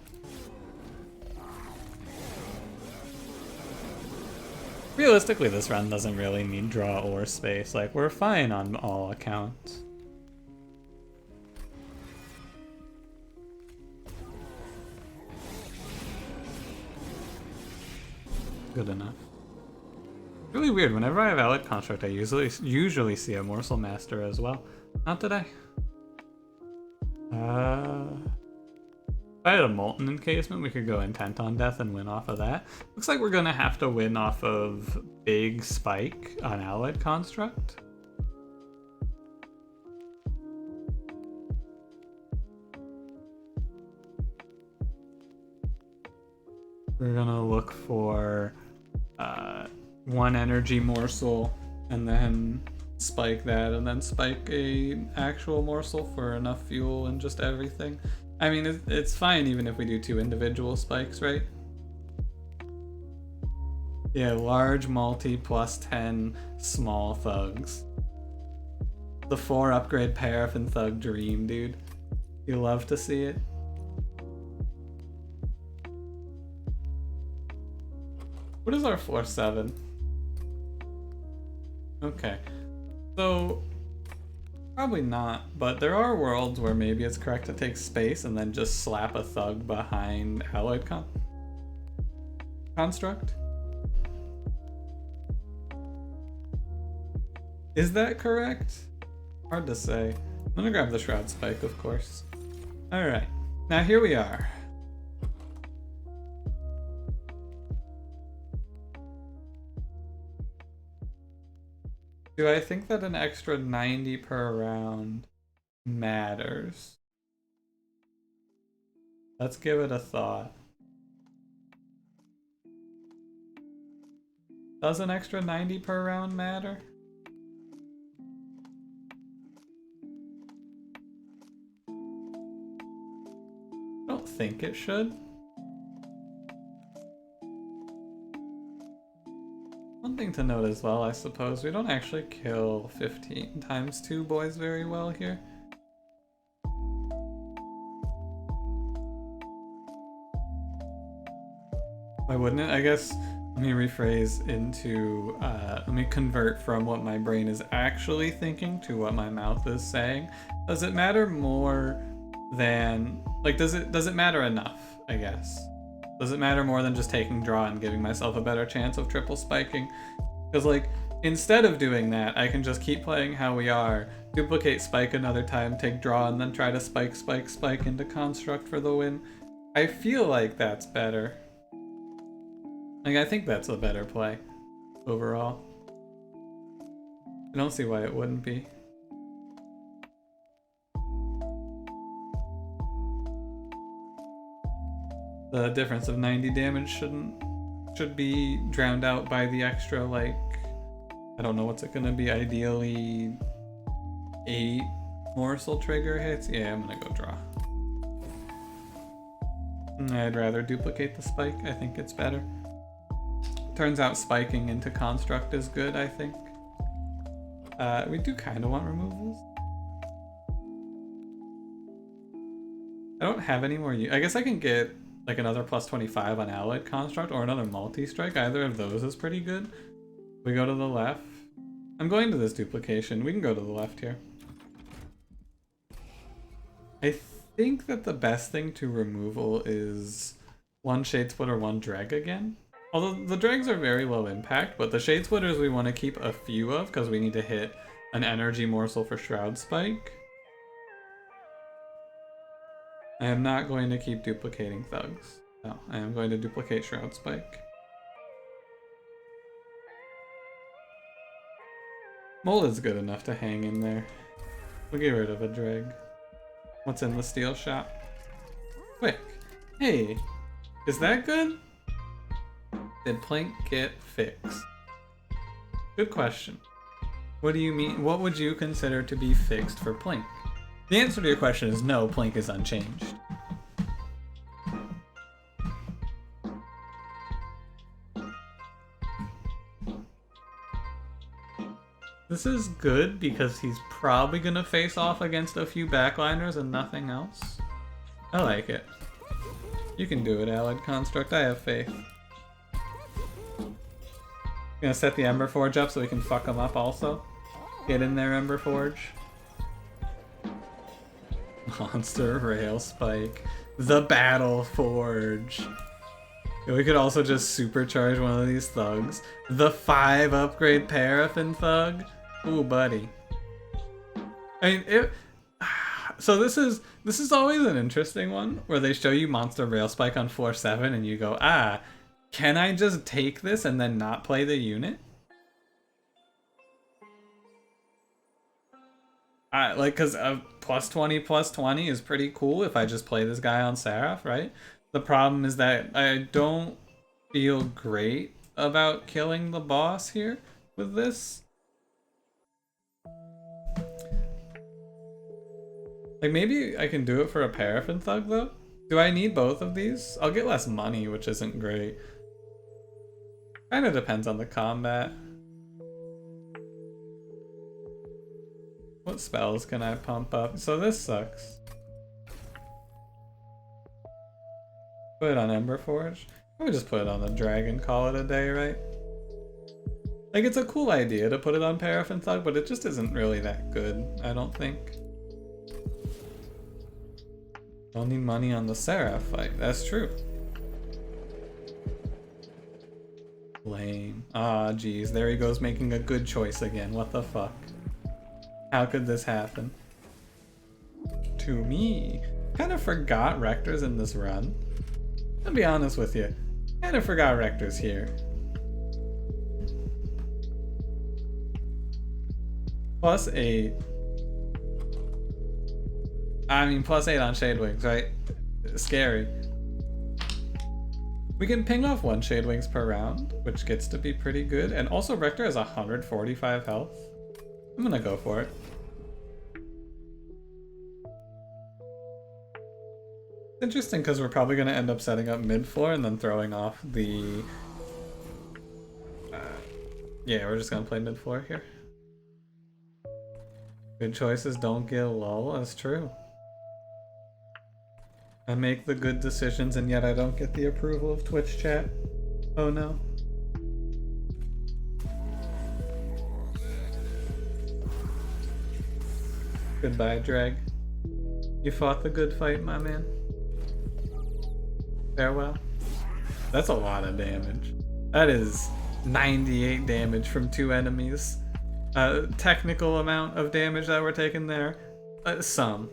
S1: Realistically, this run doesn't really need draw or space. Like, we're fine on all accounts. Good enough. Really weird, whenever I have Allied Construct, I usually see a Morsel Master as well. Not today. If I had a Molten Encasement, we could go Intent on Death and win off of that. Looks like we're gonna have to win off of Big Spike on Allied Construct. We're gonna look for one energy morsel and then spike that and then spike a actual morsel for enough fuel and just everything. I mean, it's fine even if we do 2 individual spikes, right? Yeah, large multi plus 10 small thugs. The 4 upgrade Paraffin thug dream, dude. You love to see it. What is our 4-7? Okay. So, probably not, but there are worlds where maybe it's correct to take space and then just slap a thug behind Alloyed Construct. Is that correct? Hard to say. I'm gonna grab the Shroud Spike, of course. Alright, now here we are. Do I think that an extra 90 per round matters? Let's give it a thought. Does an extra 90 per round matter? I don't think it should. One thing to note as well, I suppose, we don't actually kill 15 times 2 boys very well here. Why wouldn't it? I guess, let me rephrase into, let me convert from what my brain is actually thinking to what my mouth is saying. Does it matter more than, like, does it matter enough, I guess? Does it matter more than just taking draw and giving myself a better chance of triple spiking? Because, like, instead of doing that, I can just keep playing how we are, duplicate spike another time, take draw, and then try to spike into construct for the win. I feel like that's better. Like, I think that's a better play overall. I don't see why it wouldn't be. The difference of 90 damage should be drowned out by the extra, like, I don't know what's it gonna be, ideally 8 Morsel trigger hits. Yeah, I'm gonna go draw. I'd rather duplicate the spike. I think it's better. Turns out spiking into construct is good, I think. We do kind of want removals. I don't have any more. I guess I can get like another plus 25 on allied construct or another multi-strike. Either of those is pretty good. We go to the left. I'm going to this duplication. We can go to the left here. I think that the best thing to removal is one Shade Splitter, one Dreg again. Although the Dregs are very low impact, but the Shade Splitters we want to keep a few of because we need to hit an energy morsel for Shroud Spike. I am not going to keep duplicating Thugs. No, I am going to duplicate Shroud Spike. Mold is good enough to hang in there. We'll get rid of a Dreg. What's in the steel shop? Quick. Hey, is that good? Did Plink get fixed? Good question. What do you mean? What would you consider to be fixed for Plink? The answer to your question is no, Plink is unchanged. This is good because he's probably gonna face off against a few backliners and nothing else. I like it. You can do it, Allied Construct. I have faith. Gonna set the Ember Forge up so we can fuck him up also. Get in there, Ember Forge. Monster Rail Spike. The Battle Forge. We could also just supercharge one of these thugs. The 5 upgrade Paraffin thug. Ooh, buddy. I mean, so this is always an interesting one where they show you Monster Rail Spike on 4-7 and you go, ah, can I just take this and then not play the unit? Like, cause plus 20 is pretty cool if I just play this guy on Seraph, right? The problem is that I don't feel great about killing the boss here with this. Like, maybe I can do it for a Paraffin Thug, though? Do I need both of these? I'll get less money, which isn't great. Kinda depends on the combat. What spells can I pump up? So this sucks. Put it on Ember Forge? I would just put it on the dragon, call it a day, right? Like, it's a cool idea to put it on Paraffin Thug, but it just isn't really that good, I don't think. Don't need money on the Seraph fight, that's true. Lame. Ah, geez, there he goes making a good choice again, what the fuck? How could this happen? To me. Kind of forgot Rector's in this run. I'll be honest with you. Kind of forgot Rector's here. +8. I mean, +8 on Shade Wings, right? Scary. We can ping off 1 Shade Wings per round, which gets to be pretty good. And also Rector has 145 health. I'm gonna go for it. It's interesting because we're probably gonna end up setting up mid floor and then throwing off the... yeah, we're just gonna play mid floor here. Good choices don't get lol, that's true. I make the good decisions and yet I don't get the approval of Twitch chat. Oh no. Goodbye, Drag. You fought the good fight, my man. Farewell. That's a lot of damage. That is 98 damage from 2 enemies. Technical amount of damage that we're taking there. Some.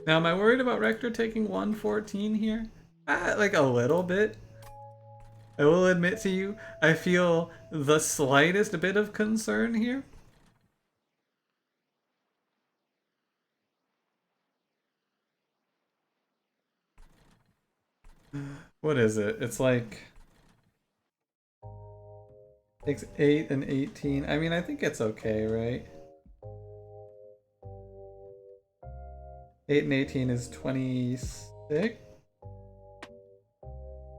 S1: Now, am I worried about Rector taking 114 here? Like a little bit. I will admit to you, I feel the slightest bit of concern here. What is it? It's like... Takes 8 and 18. I mean, I think it's okay, right? 8 and 18 is 26?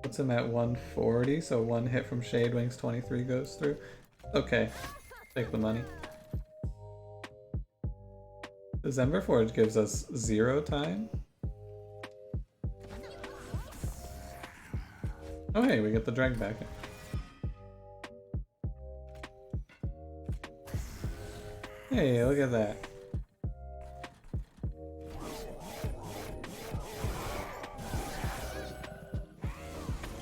S1: Puts him at 140, so one hit from Shade Wings, 23 goes through. Okay, take the money. The Ember Forge gives us 0 time. Oh hey, we get the drag back. Hey, look at that.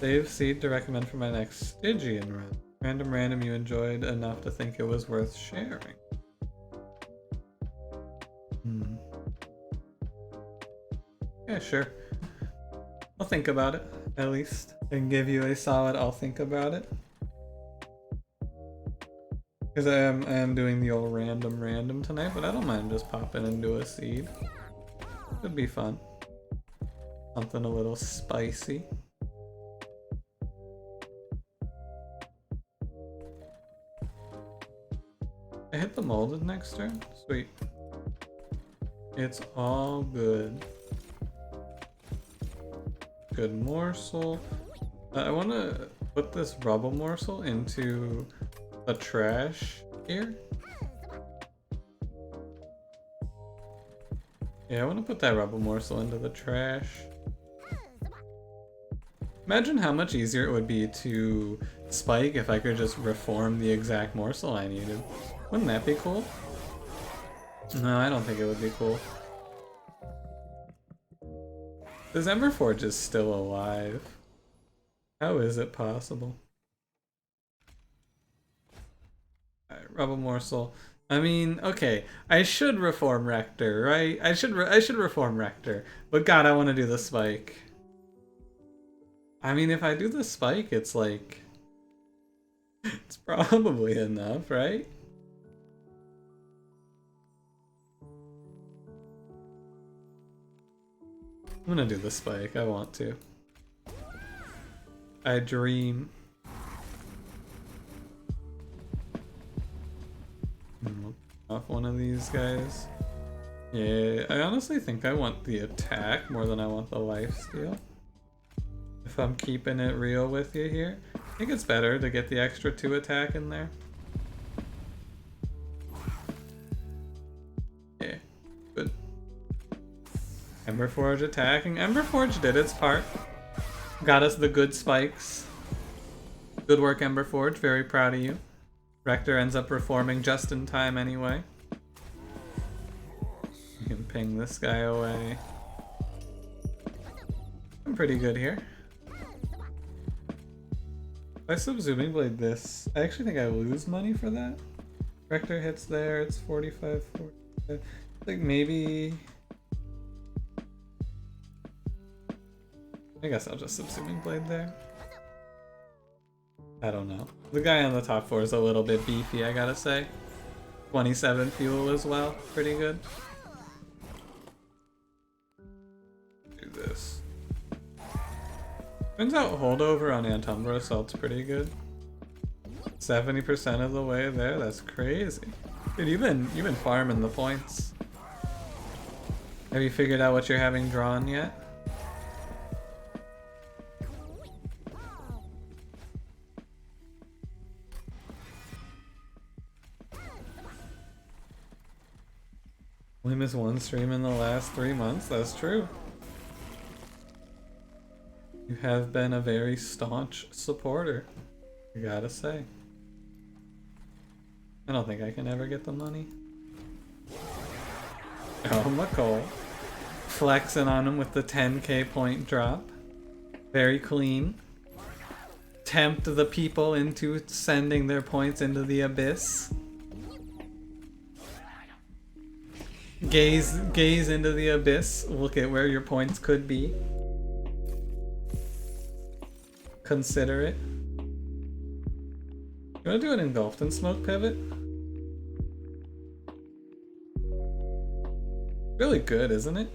S1: Save seed to recommend for my next Stygian run. Random you enjoyed enough to think it was worth sharing. Yeah, sure. I'll think about it, at least. And give you a solid I'll think about it. Because I am doing the old random tonight, but I don't mind just popping into a seed. It'd be fun. Something a little spicy. I hit the molded next turn? Sweet. It's all good. Good morsel. I want to put this rubble morsel into the trash here. Yeah, I want to put that rubble morsel into the trash. Imagine how much easier it would be to spike if I could just reform the exact morsel I needed. Wouldn't that be cool? No, I don't think it would be cool. This Ember Forge is still alive. How is it possible? Alright, rubble morsel. I mean, okay, I should reform Rector, right? I should reform Rector, but God, I want to do the spike. I mean, if I do the spike, it's like... it's probably enough, right? I'm gonna do the spike, I want to. I dream. Off one of these guys. Yeah, I honestly think I want the attack more than I want the lifesteal. If I'm keeping it real with you here. I think it's better to get the extra 2 attack in there. Yeah, good. Ember Forge attacking. Ember Forge did its part. Got us the good spikes. Good work, Ember Forge. Very proud of you. Rector ends up reforming just in time anyway. You can ping this guy away. I'm pretty good here. If I Subsuming Blade this, I actually think I lose money for that. Rector hits there, it's 45, 45. I think maybe... I guess I'll just Subsuming Blade there. I don't know. The guy on the top 4 is a little bit beefy, I gotta say. 27 fuel as well, pretty good. Do this. Turns out holdover on Umbra assault's pretty good. 70% of the way there, that's crazy. Dude, you've been farming the points. Have you figured out what you're having drawn yet? Only missed 1 stream in the last 3 months, that's true. You have been a very staunch supporter, I gotta say. I don't think I can ever get the money. Oh, McCall. Flexing on him with the 10k point drop. Very clean. Tempt the people into sending their points into the abyss. gaze into the abyss, look at where your points could be. Consider it. You wanna do an engulfed in smoke pivot? Really good, isn't it?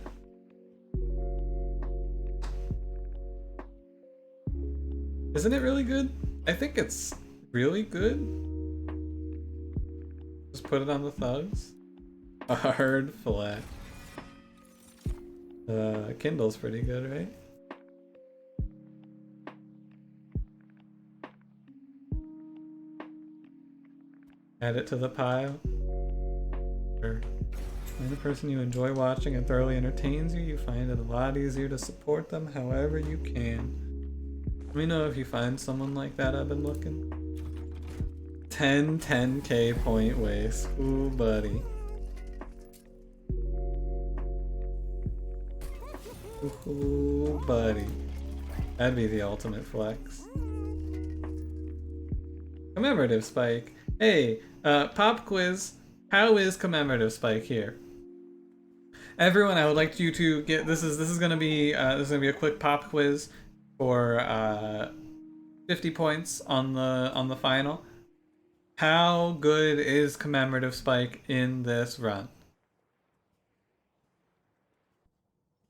S1: Isn't it really good? I think it's really good. Just put it on the thugs. A hard flat. Kindle's pretty good, right? Add it to the pile. Sure. Find a person you enjoy watching and thoroughly entertains you, you find it a lot easier to support them however you can. Let me know if you find someone like that. I've been looking. 10k point waste. Ooh, buddy. Ooh, buddy. That'd be the ultimate flex. Commemorative spike. Hey, pop quiz. How is commemorative spike here? Everyone, I would like you to get this is gonna be a quick pop quiz for 50 points on the final. How good is commemorative spike in this run?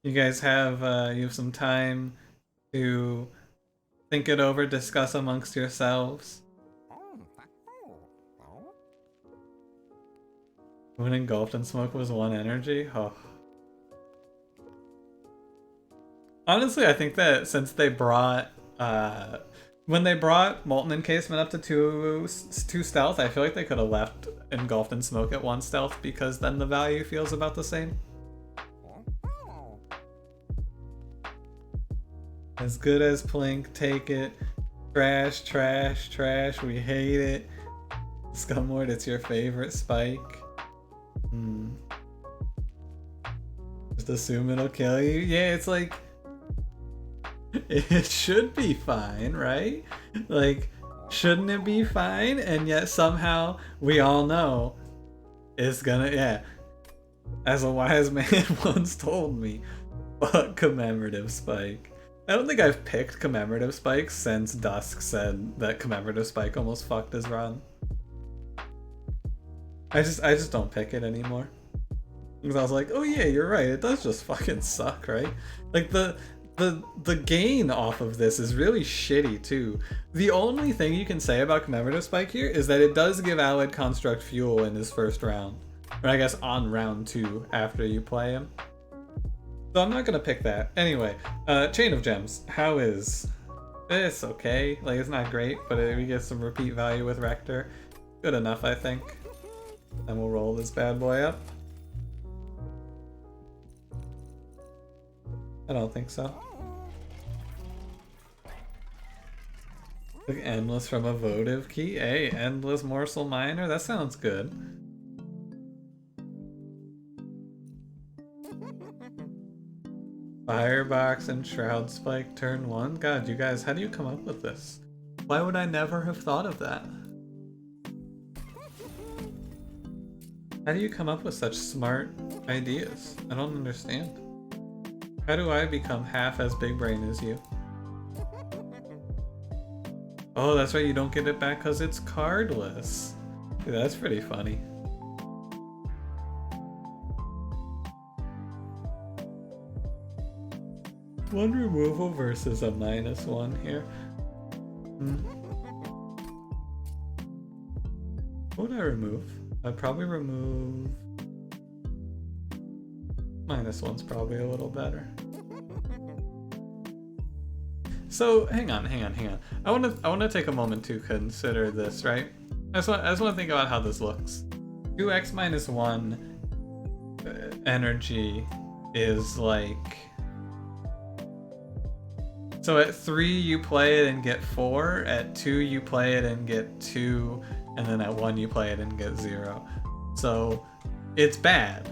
S1: You guys have you have some time to think it over, discuss amongst yourselves. When engulfed in smoke was 1 energy? Oh. Honestly, I think that since they brought when they brought Molten Encasement up to 2 stealth, I feel like they could have left engulfed in smoke at 1 stealth because then the value feels about the same. As good as Plink, take it. Trash, trash, trash, we hate it. Scumlord, it's your favorite spike. Just assume it'll kill you? Yeah, it's like... It should be fine, right? Like, shouldn't it be fine? And yet somehow we all know it's gonna... Yeah. As a wise man once told me, fuck commemorative spike. I don't think I've picked commemorative spike since Dusk said that commemorative spike almost fucked his run. I just don't pick it anymore. Because I was like, oh yeah, you're right, it does just fucking suck, right? Like the gain off of this is really shitty too. The only thing you can say about commemorative spike here is that it does give Allied Construct fuel in his first round. Or I guess on round 2 after you play him. So I'm not gonna pick that. Anyway, Chain of Gems. How is... It's okay. Like, it's not great, but we get some repeat value with Rector. Good enough, I think. Then we'll roll this bad boy up. I don't think so. Look, Endless from a votive key. Hey, Endless Morsel Miner. That sounds good. Firebox and Shroud Spike turn 1. God, you guys, how do you come up with this? Why would I never have thought of that? How do you come up with such smart ideas? I don't understand. How do I become half as big brain as you? Oh, that's right, you don't get it back because it's cardless. Dude, that's pretty funny. One removal versus a -1 here. What would I remove? I'd probably remove... -1's probably a little better. So hang on. I want to take a moment to consider this, right? I just want to think about how this looks. 2x -1 energy is like... So at 3 you play it and get 4, at 2 you play it and get 2, and then at 1 you play it and get 0. So it's bad.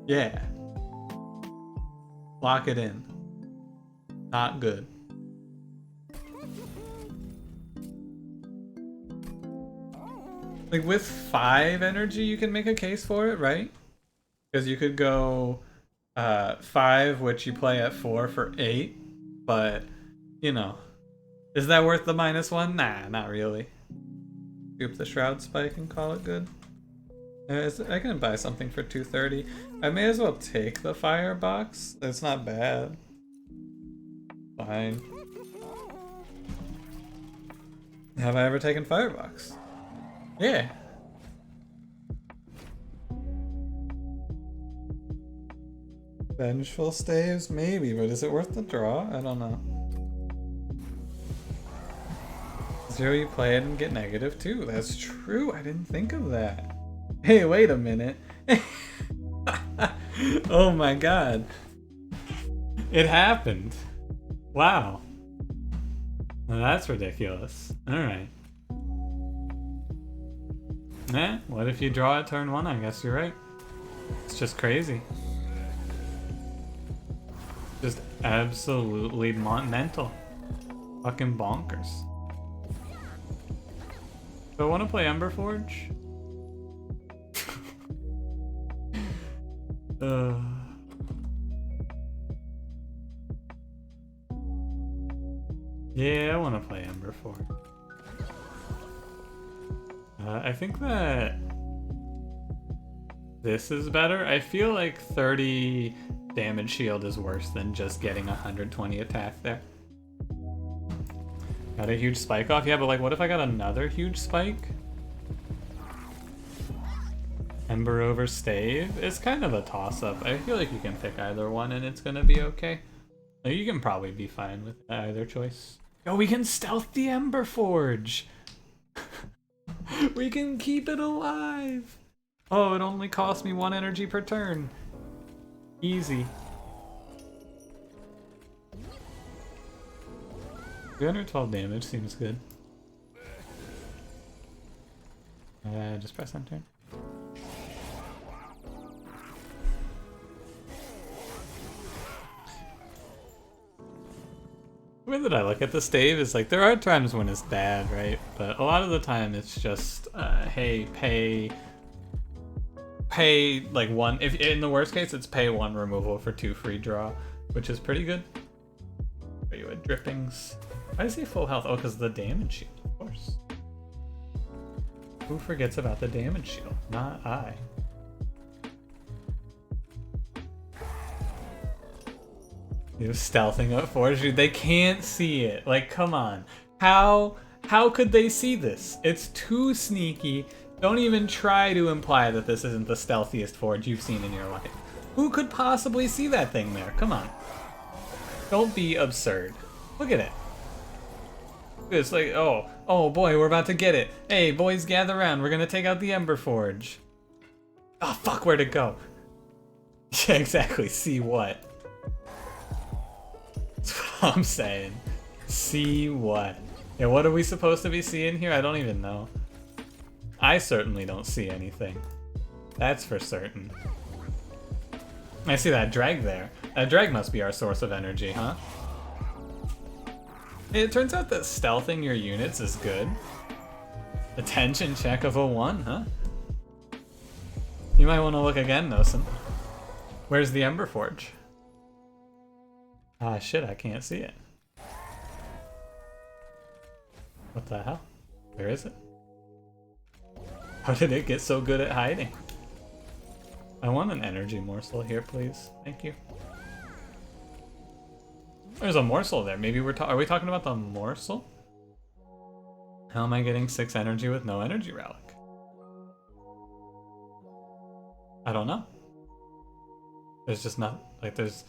S1: Yeah. Lock it in. Not good. Like with 5 energy, you can make a case for it, right? Because you could go 5, which you play at 4 for 8, but you know, is that worth the -1? Nah, not really. Scoop the Shroud Spike and call it good. I can buy something for 230. I may as well take the firebox. It's not bad. Fine. Have I ever taken firebox? Yeah. Vengeful Staves? Maybe, but is it worth the draw? I don't know. 0, you play it and get -2. That's true. I didn't think of that. Hey, wait a minute. Oh my god. It happened. Wow. Well, that's ridiculous. Alright. What if you draw at turn 1? I guess you're right. It's just crazy. Just absolutely mental. Fucking bonkers. Do I want to play Ember Forge? Yeah, I want to play Ember Forge. I think that this is better. I feel like 30 damage shield is worse than just getting 120 attack there. Got a huge spike off? Yeah, but like what if I got another huge spike? Ember over Stave? It's kind of a toss-up. I feel like you can pick either one and it's gonna be okay. Like, you can probably be fine with either choice. Oh, we can stealth the Ember Forge! We can keep it alive! Oh, it only cost me 1 energy per turn. Easy. 312 damage seems good. Just press enter. The way that I look at the stave is like there are times when it's bad, right? But a lot of the time it's just, hey, pay like 1. If in the worst case, it's pay 1 removal for 2 free draw, which is pretty good. Are you at drippings? Why is he full health? Oh, because of the damage shield, of course. Who forgets about the damage shield? Not I. He was stealthing up Forge. Dude, they can't see it. Like, come on. How could they see this? It's too sneaky. Don't even try to imply that this isn't the stealthiest Forge you've seen in your life. Who could possibly see that thing there? Come on. Don't be absurd. Look at it. It's like, oh boy, we're about to get it. Hey, boys, gather around. We're gonna take out the Ember Forge. Oh, fuck, where'd it go? Yeah, exactly. See what? That's what I'm saying. See what? Yeah, what are we supposed to be seeing here? I don't even know. I certainly don't see anything. That's for certain. I see that drag there. That drag must be our source of energy, huh? It turns out that stealthing your units is good. Attention check of a 1, huh? You might want to look again, Nosen. Where's the Ember Forge? Ah, shit, I can't see it. What the hell? Where is it? How did it get so good at hiding? I want an energy morsel here, please. Thank you. There's a morsel there. Maybe are we talking about the morsel? How am I getting 6 energy with no energy relic? I don't know. There's just not, like, there's...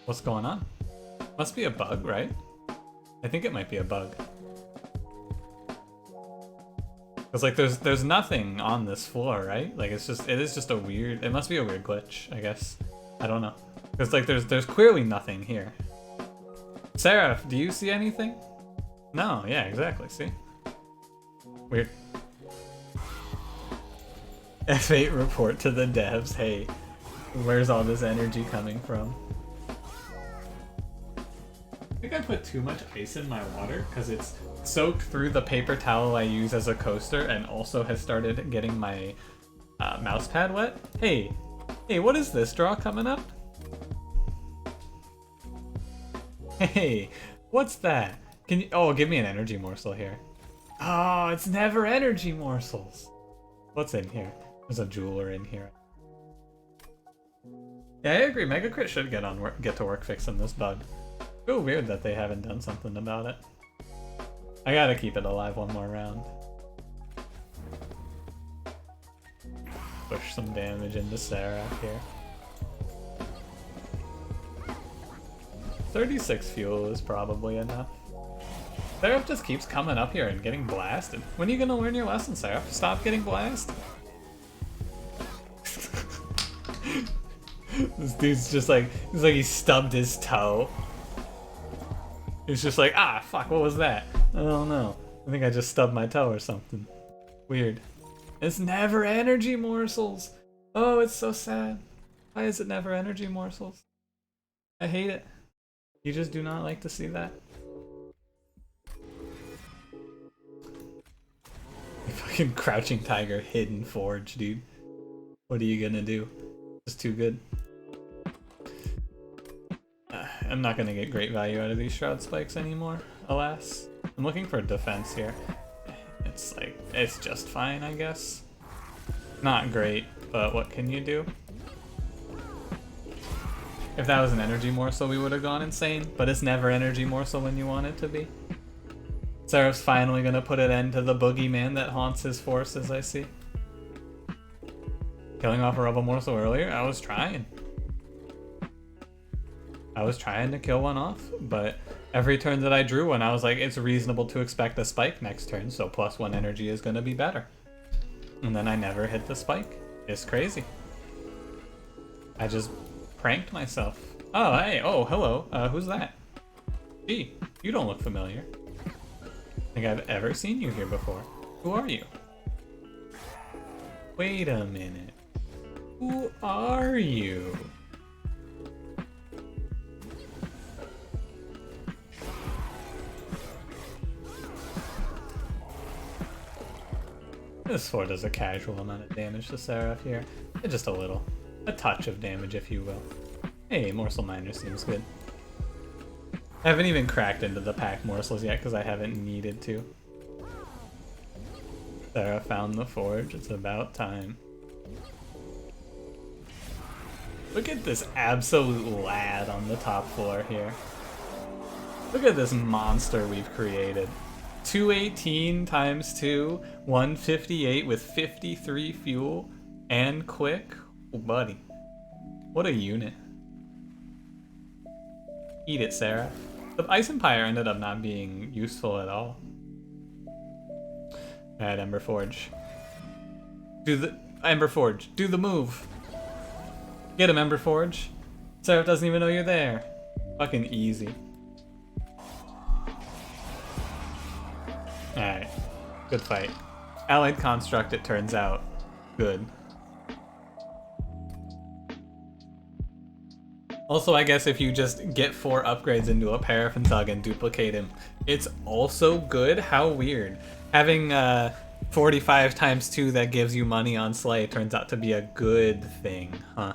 S1: What's going on? Must be a bug, right? I think it might be a bug. Cause like there's nothing on this floor, right? Like it is just a weird, it must be a weird glitch, I guess. I don't know. Cause like there's clearly nothing here. Seraph, do you see anything? No, yeah, exactly, see? Weird. F8 report to the devs, hey, where's all this energy coming from? think I put too much ice in my water because it's soaked through the paper towel I use as a coaster and also has started getting my mouse pad wet. Hey, what is this draw coming up? Hey, what's that? Can you? Oh, give me an energy morsel here. Oh, it's never energy morsels. What's in here? There's a jeweler in here. Yeah, I agree. Mega Crit should get to work fixing this bug. Feel weird that they haven't done something about it. I gotta keep it alive one more round. Push some damage into Seraph here. 36 fuel is probably enough. Seraph just keeps coming up here and getting blasted. When are you gonna learn your lesson, Seraph? Stop getting blasted. This dude's just like, he's like he stubbed his toe. He's just like, ah, fuck, what was that? I don't know. I think I just stubbed my toe or something. Weird. It's never energy morsels. Oh, it's so sad. Why is it never energy morsels? I hate it. You just do not like to see that. Fucking Crouching Tiger, Hidden Forge, dude. What are you gonna do? It's too good. I'm not gonna get great value out of these Shroud Spikes anymore, alas. I'm looking for defense here. It's like, it's just fine, I guess. Not great, but what can you do? If that was an energy morsel, we would have gone insane, but it's never energy morsel when you want it to be. Seraph's finally gonna put an end to the boogeyman that haunts his forces, I see. Killing off a rubble morsel earlier? I was trying. I was trying to kill one off, but every turn that I drew one, I was like, it's reasonable to expect a spike next turn, so +1 energy is gonna be better. And then I never hit the spike. It's crazy. I just pranked myself. Oh, hey, oh, hello. Who's that? Gee, you don't look familiar. I think I've ever seen you here before. Who are you? Wait a minute. Who are you? This sword does a casual amount of damage to Seraph here. Just a little. A touch of damage, if you will. Hey, Morsel Miner seems good. I haven't even cracked into the pack morsels yet because I haven't needed to. Seraph found the forge. It's about time. Look at this absolute lad on the top floor here. Look at this monster we've created. 218 times 2, 158 with 53 fuel and quick. Oh, buddy. What a unit. Eat it, Seraph. The Ice Empire ended up not being useful at all. Alright, Ember Forge. Do the move. Get him, Ember Forge. Seraph doesn't even know you're there. Fucking easy. Alright. Good fight. Allied Construct, it turns out. Good. Also, I guess if you just get 4 upgrades into a Paraffin Thug and duplicate him, it's also good? How weird. Having 45 times 2 that gives you money on Slay turns out to be a good thing, huh?